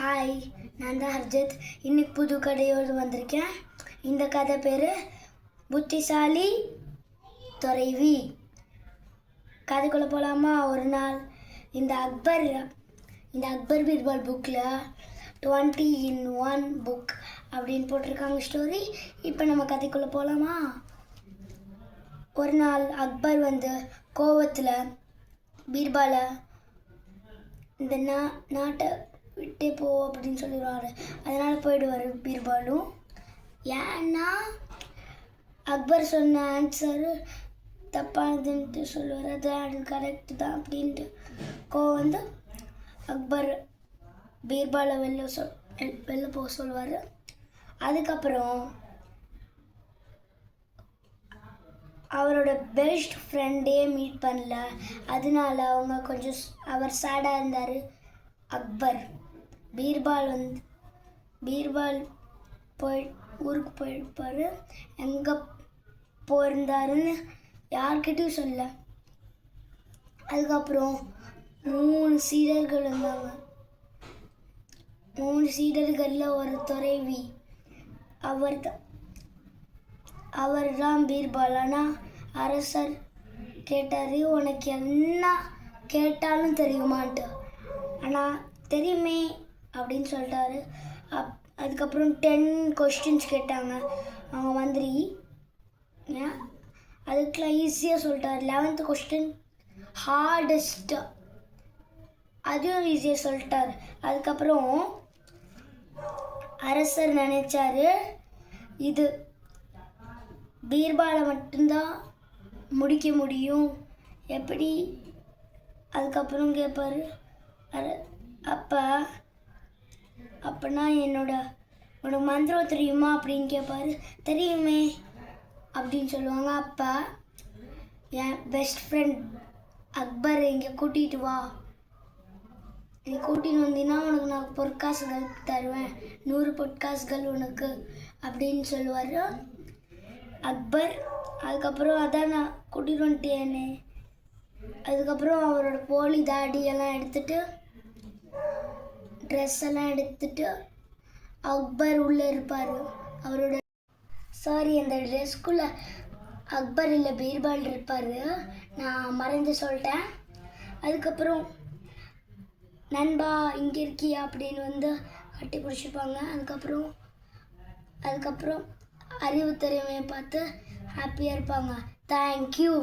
Hi, நான் தான் ஹர்ஜித். இன்னைக்கு புது கதையோடு வந்திருக்கேன். இந்த கதை பேர் புத்திசாலி துறைவி. கதைக்குள்ளே போகலாமா? ஒரு நாள் இந்த அக்பர் பீர்பால் புக்கில் 20 in 1 புக் அப்படின்னு போட்டிருக்காங்க ஸ்டோரி. இப்போ நம்ம கதைக்குள்ளே போகலாமா? ஒரு நாள் அக்பர் கோவத்தில் பீர்பாலை இந்த நாட்டை விட்டே போ அப்படின்னு சொல்லிடுவார். அதனால் போயிடுவார் பீர்பாலும். ஏன்னா அக்பர் சொன்ன ஆன்சரு தப்பானதுன்ட்டு சொல்லுவார். அது கரெக்டு தான் அப்படின்ட்டு கோவம் அக்பர் பீர்பாலை வெளில போக சொல்லுவார். அதுக்கப்புறம் அவரோட பெஸ்ட் ஃப்ரெண்டே மீட் பண்ணல. அதனால அவர் சேடாக இருந்தார். அக்பர் பீர்பால் ஊருக்கு போயிருப்பார். எங்கே போயிருந்தாருன்னு யார்கிட்டையும் சொல்ல. அதுக்கப்புறம் 3 சீடர்கள் வந்தாங்க. 3 சீடர்களில் ஒரு துறைவி. அவர் தான் பீர்பால். ஆனால் அரசர் கேட்டார், உனக்கு என்ன கேட்டாலும் தெரியுமான்ட்டு. ஆனால் தெரியுமே அப்படின்னு சொல்லிட்டாரு. அதுக்கப்புறம் 10 கொஸ்டின்ஸ் கேட்டாங்க அவங்க மந்திரி. அதுக்கெலாம் ஈஸியாக சொல்லிட்டார். 11th கொஸ்டின் ஹார்டஸ்ட்டு, அதுவும் ஈஸியாக சொல்லிட்டார். அதுக்கப்புறம் அரசர் நினைச்சாரு, இது பீர்பாலை மட்டும்தான் முடிக்க முடியும், எப்படி? அதுக்கப்புறம் கேட்பார், அப்பனா உனக்கு மந்திரம் தெரியுமா அப்படின்னு கேட்பார். தெரியுமே அப்படின்னு சொல்லுவாங்க. அப்போ என் பெஸ்ட் ஃப்ரெண்ட் அக்பர் இங்கே கூட்டிகிட்டு வா, நீ கூட்டின்னு வந்தீங்கன்னா உனக்கு நான் பொற்காசுகள் தருவேன், 100 பொற்காசுகள் உனக்கு அப்படின்னு சொல்லுவார் அக்பர். அதுக்கப்புறம் அதான் நான் கூட்டிகிட்டு வந்துட்டேனே. அதுக்கப்புறம் அவரோட போலி தாடியெல்லாம் எடுத்துட்டு, ட்ரெஸ் எல்லாம் எடுத்துட்டு அக்பர் உள்ளே இருப்பார். அந்த ட்ரெஸ்க்குள்ளே அக்பர் இல்லை பீர்பால் இருப்பார். நான் மறந்து சொல்லிட்டேன். அதுக்கப்புறம் நண்பா இங்கே இருக்கியா அப்படின்னு கட்டி பிடிச்சிப்பாங்க. அதுக்கப்புறம் அறிவு திறமையை பார்த்து ஹாப்பியாக இருப்பாங்க. தேங்க்யூ.